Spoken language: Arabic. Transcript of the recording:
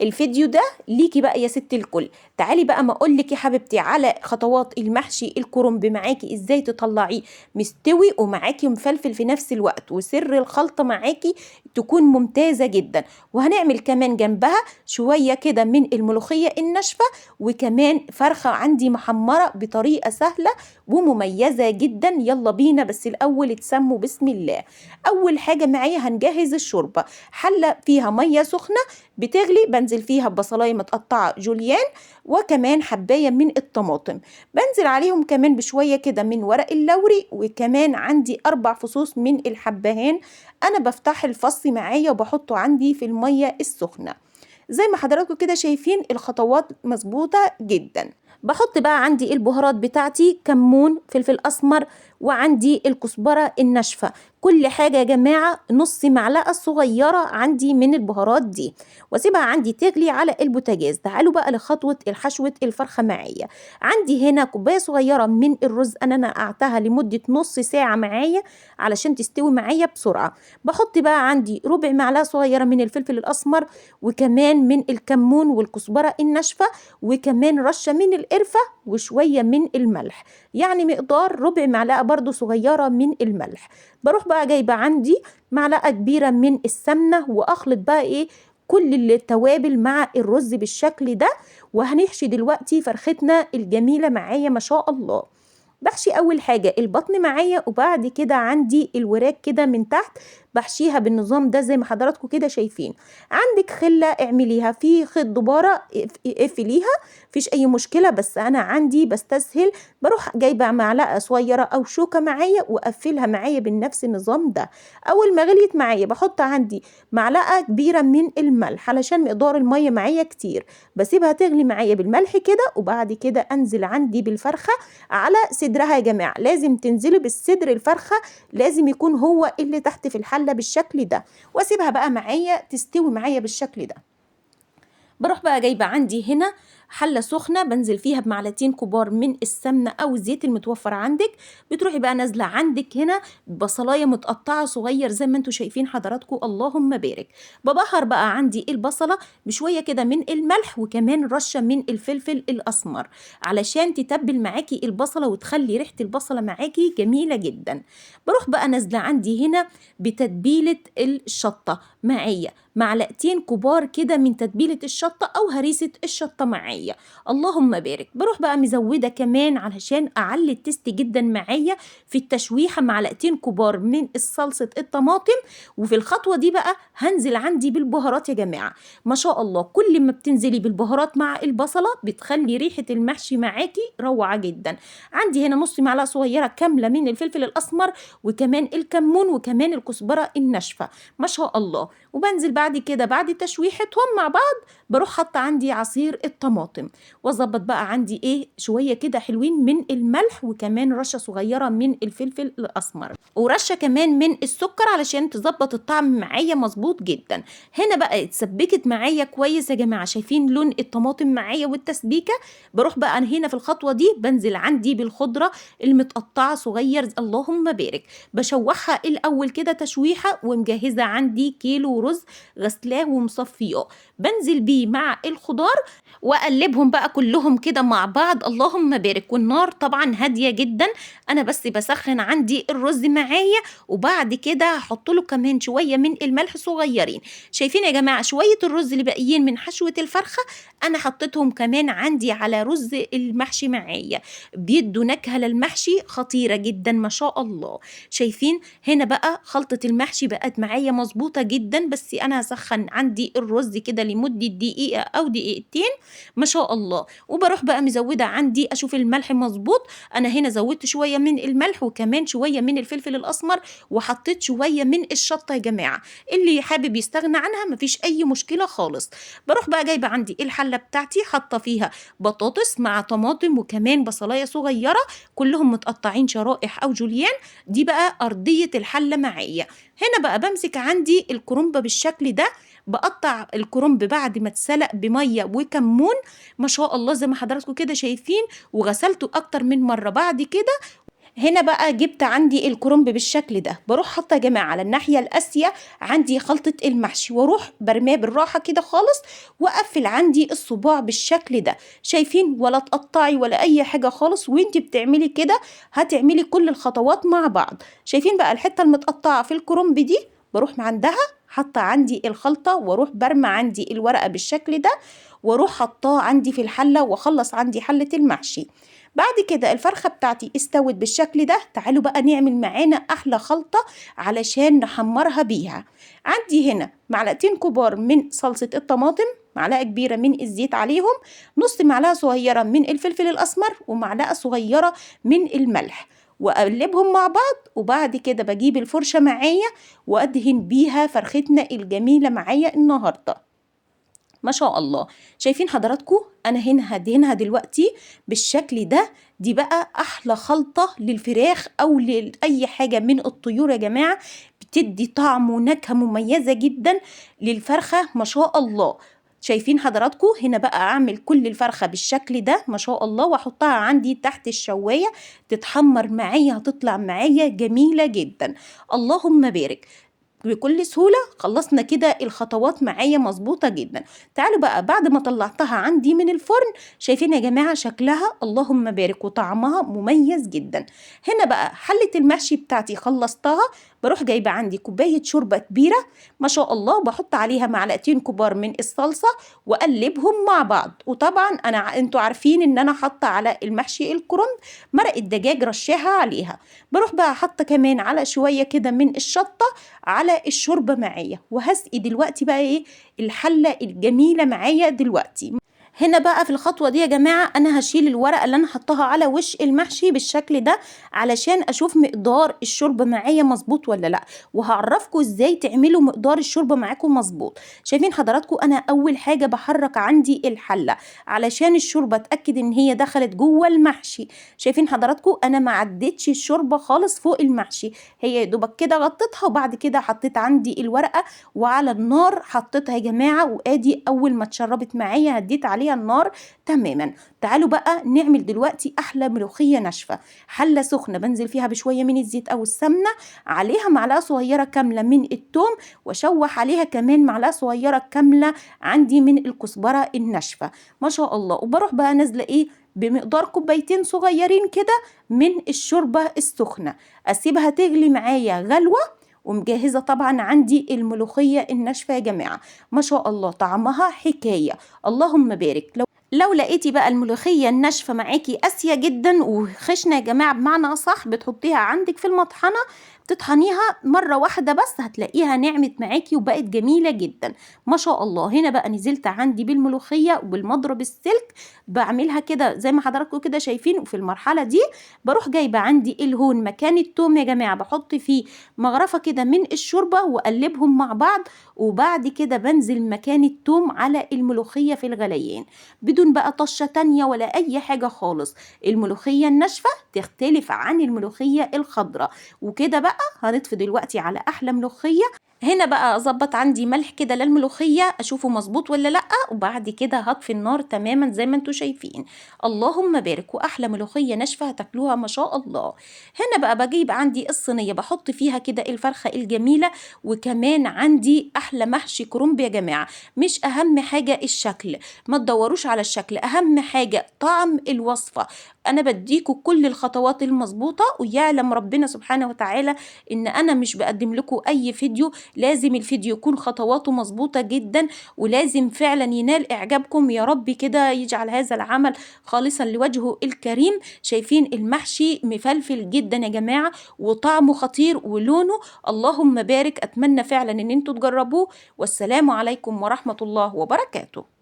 الفيديو ده ليكي بقى يا ست الكل. تعالي بقى ما اقولك يا حبيبتي على خطوات المحشي الكرنب معاكي ازاي تطلعيه مستوي ومعاكي مفلفل في نفس الوقت، وسر الخلطة معاكي تكون ممتازة جدا. وهنعمل كمان جنبها شوية كده من الملوخية الناشفة، وكمان فرخة عندي محمرة بطريقة سهلة ومميزة جدا. يلا بينا، بس الأول تسموا بسم الله. أول حاجة معايا هنجهز الشوربة. حلة فيها مية سخنة بتغلي، بنزل فيها ببصلاية متقطعة جوليان، وكمان حباية من الطماطم. بنزل عليهم كمان بشوية كده من ورق اللوري، وكمان عندي 4 فصوص من الحبهان. أنا بفتح الفص معايا وبحطه عندي في المية السخنة. زي ما حضراتكم كده شايفين الخطوات مظبوطة جدا. بحط بقى عندي البهارات بتاعتي، كمون، فلفل اسمر، وعندي الكزبرة الناشفة. كل حاجة يا جماعة نص معلقة صغيرة عندي من البهارات دي، واسيبها عندي تغلي على البوتاجاز. تعالوا بقى لخطوة الحشوة الفرخة معايا. عندي هنا كوباية صغيرة من الرز، انا نقعتها لمدة نص ساعة معايا علشان تستوي معايا بسرعة. بحط بقى عندي ربع معلقة صغيرة من الفلفل الاسمر، وكمان من الكمون والكزبرة الناشفة، وكمان رشة من القرفة، وشوية من الملح، يعني مقدار ربع معلقة برضو صغيرة من الملح. بروح بقى جايبة عندي معلقة كبيرة من السمنة، واخلط بقى كل التوابل مع الرز بالشكل ده. وهنحشي دلوقتي فرختنا الجميلة معايا ما شاء الله. بحشي اول حاجة البطن معايا، وبعد كده عندي الوراك كده من تحت بحشيها بالنظام ده زي ما حضراتكم كده شايفين. عندك خلة اعمليها، في خيط دبارة اقفليها، مفيش اي مشكلة، بس انا عندي بستسهل بروح جايبة معلقة صغيرة او شوكة معايا واقفلها معايا بنفس النظام ده. اول ما غليت معايا بحط عندي معلقة كبيرة من الملح علشان مقدار المية معايا كتير. بسيبها تغلي معايا بالملح كده، وبعد كده انزل عندي بالفرخة على صدرها. يا جماعة لازم تنزلي بالصدر الفرخة، لازم يكون هو اللي تحت في الحلة بالشكل ده، واسيبها بقى معايا تستوي معايا بالشكل ده. بروح بقى جايبة عندي هنا حلة سخنة، بنزل فيها بمعلقتين كبار من السمنة أو الزيت المتوفر عندك. بتروحي بقى نازلة عندك هنا بصلاية متقطعة صغير زي ما انتوا شايفين حضراتكم، اللهم بارك. ببهر بقى عندي البصلة بشوية كده من الملح، وكمان رشة من الفلفل الأسمر علشان تتبل معاكي البصلة وتخلي ريحة البصلة معاكي جميلة جدا. بروح بقى نازلة عندي هنا بتتبيلة الشطة معايا، معلقتين كبار كده من تتبيلة الشطة أو هريسة الشطة معايا، اللهم بارك. بروح بقى مزودة كمان علشان أعلي التست جدا معايا في التشويحة معلقتين كبار من الصلصة الطماطم. وفي الخطوة دي بقى هنزل عندي بالبهارات يا جماعة. ما شاء الله كل ما بتنزلي بالبهارات مع البصلة بتخلي ريحة المحشي معاكي روعة جدا. عندي هنا نص معلقة صغيرة كاملة من الفلفل الأسمر، وكمان الكمون، وكمان الكزبرة الناشفة، ما شاء الله. وبنزل بعد كده بعد تشويحتهم مع بعض بروح حاطه عندي عصير الطماطم، واظبط بقى عندي شويه كده حلوين من الملح، وكمان رشه صغيره من الفلفل الاسمر، ورشه كمان من السكر علشان تظبط الطعم معايا مظبوط جدا. هنا بقى اتسبكت معايا كويس يا جماعه، شايفين لون الطماطم معايا والتسبيكه. بروح بقى أنا هنا في الخطوه دي بنزل عندي بالخضره المتقطعه صغير، اللهم بارك. بشوحها الاول كده تشويحه، ومجهزه عندي كيلو رز غسلاه ومصفياه، بنزل بيه مع الخضار واقلبهم بقى كلهم كده مع بعض، اللهم بارك. والنار طبعا هاديه جدا، انا بس بسخن عندي الرز معايا، وبعد كده هحط له كمان شويه من الملح صغيرين. شايفين يا جماعه شويه الرز اللي باقيين من حشوه الفرخه انا حطيتهم كمان عندي على رز المحشي معايا، بيدوا نكهه للمحشي خطيره جدا ما شاء الله. شايفين هنا بقى خلطه المحشي بقت معايا مظبوطه جدا، بس انا هسخن عندي الرز كده لمده دقيقه او دقيقتين ما شاء الله. وبروح بقى مزوده عندي اشوف الملح مظبوط، انا هنا زودت شويه من الملح وكمان شويه من الفلفل الاسمر، وحطيت شويه من الشطه يا جماعه، اللي حابب يستغنى عنها مفيش اي مشكله خالص. بروح بقى جايبه عندي الحله بتاعتي حاطه فيها بطاطس مع طماطم وكمان بصلايه صغيره كلهم متقطعين شرائح او جوليان، دي بقى ارضيه الحله معايا. هنا بقى بمسك عندي الكرنب بالشكل ده، بقطع الكرنب بعد ما اتسلق بميه وكمون ما شاء الله زي ما حضراتكم كده شايفين، وغسلته اكتر من مره. بعد كده هنا بقى جبت عندي الكرنب بالشكل ده، بروح حاطه يا جماعه على الناحيه القاسيه عندي خلطه المحشي، واروح برماه بالراحه كده خالص، واقفل عندي الصباع بالشكل ده. شايفين؟ ولا تقطعي ولا اي حاجه خالص، وانت بتعملي كده هتعملي كل الخطوات مع بعض. شايفين بقى الحته المتقطعه في الكرنب دي؟ بروح عندها حاطه عندي الخلطه، واروح برمى عندي الورقه بالشكل ده، واروح حطاه عندي في الحله، واخلص عندي حله المحشي. بعد كده الفرخة بتاعتي استوت بالشكل ده. تعالوا بقى نعمل معانا أحلى خلطة علشان نحمرها بيها. عندي هنا معلقتين كبار من صلصة الطماطم، معلقة كبيرة من الزيت عليهم، نص معلقة صغيرة من الفلفل الأسمر، ومعلقة صغيرة من الملح، وأقلبهم مع بعض. وبعد كده بجيب الفرشة معايا وأدهن بيها فرختنا الجميلة معايا النهاردة. ما شاء الله. شايفين حضراتكم؟ انا هنا هدهنها دلوقتي بالشكل ده. دي بقى احلى خلطة للفراخ او لاي حاجة من الطيور يا جماعة، بتدي طعم ونكهة مميزة جدا للفرخة ما شاء الله. شايفين حضراتكم؟ هنا بقى اعمل كل الفرخة بالشكل ده ما شاء الله، واحطها عندي تحت الشواية تتحمر معايا، هتطلع معايا جميلة جدا. اللهم بارك. بكل سهولة خلصنا كده الخطوات معايا مظبوطة جدا. تعالوا بقى بعد ما طلعتها عندي من الفرن، شايفين يا جماعة شكلها اللهم بارك وطعمها مميز جدا. هنا بقى حلة المحشي بتاعتي خلصتها، بروح جايبة عندي كوباية شوربة كبيرة ما شاء الله، وبحط عليها معلقتين كبار من الصلصة، وأقلبهم مع بعض. وطبعا انتوا عارفين ان انا حاطة على المحشي الكرنب مرق الدجاج رشاها عليها. بروح بقى حاطة كمان على شوية كده من الشطة على الشوربة معايا، وهسقي دلوقتي بقى ايه الحلة الجميلة معايا دلوقتي. هنا بقى في الخطوة دي يا جماعة أنا هشيل الورقة اللي أنا حطها على وش المحشي بالشكل ده، علشان أشوف مقدار الشوربة معايا مظبوط ولا لأ، وهعرفكم إزاي تعملوا مقدار الشوربة معاكم مظبوط. شايفين حضراتكم؟ أنا أول حاجة بحرك عندي الحلة علشان الشوربة أتأكد إن هي دخلت جوه المحشي. شايفين حضراتكم؟ أنا ما عدتش الشوربة خالص فوق المحشي، هي يا دوبك كده غطيتها، وبعد كده حطيت عندي الورقة وعلى النار حطيتها يا جماعة، وآدي أول ما اتشربت معايا هديت عليها النار تماما. تعالوا بقى نعمل دلوقتي احلى ملوخيه ناشفه. حله سخنه بنزل فيها بشويه من الزيت او السمنه، عليها معلقه صغيره كامله من الثوم، واشوح عليها كمان معلقه صغيره كامله عندي من الكزبره الناشفه ما شاء الله. وبروح بقى نازله ايه بمقدار كوبايتين صغيرين كده من الشوربه السخنه، اسيبها تغلي معايا غلوه. ومجهزة طبعا عندي الملوخية الناشفة يا جماعة ما شاء الله، طعمها حكاية اللهم بارك. لو لقيتي بقى الملوخية الناشفة معاكي قاسية جدا وخشنة يا جماعة بمعنى أصح، بتحطيها عندك في المطحنة تطحنيها مرة واحدة بس، هتلاقيها نعمت معاكي وبقت جميلة جدا ما شاء الله. هنا بقى نزلت عندي بالملوخية وبالمضرب السلك، بعملها كده زي ما حضراتكم كده شايفين. وفي المرحلة دي بروح جايبة عندي الهون مكان التوم يا جماعة، بحط فيه مغرفة كده من الشوربة وأقلبهم مع بعض، وبعد كده بنزل مكان التوم على الملوخية في الغليان بدون بقى طشة تانية ولا أي حاجة خالص. الملوخية الناشفة تختلف عن الملوخية الخضراء. وكده بقى هنطفي دلوقتي على أحلى ملوخية. هنا بقى اظبط عندي ملح كده للملوخيه اشوفه مظبوط ولا لا، وبعد كده هطفي النار تماما زي ما انتوا شايفين. اللهم بارك. واحلى ملوخيه ناشفه هتاكلوها ما شاء الله. هنا بقى بجيب عندي الصينيه بحط فيها كده الفرخه الجميله، وكمان عندي احلى محشي كرنب يا جماعه. مش اهم حاجه الشكل، ما تدوروش على الشكل، اهم حاجه طعم الوصفه. انا بديكوا كل الخطوات المظبوطه، ويعلم ربنا سبحانه وتعالى ان انا مش بقدم لكم اي فيديو، لازم الفيديو يكون خطواته مظبوطه جدا، ولازم فعلا ينال اعجابكم. يا رب كده يجعل هذا العمل خالصا لوجهه الكريم. شايفين المحشي مفلفل جدا يا جماعه، وطعمه خطير ولونه اللهم بارك. اتمنى فعلا ان انتوا تجربوه، والسلام عليكم ورحمه الله وبركاته.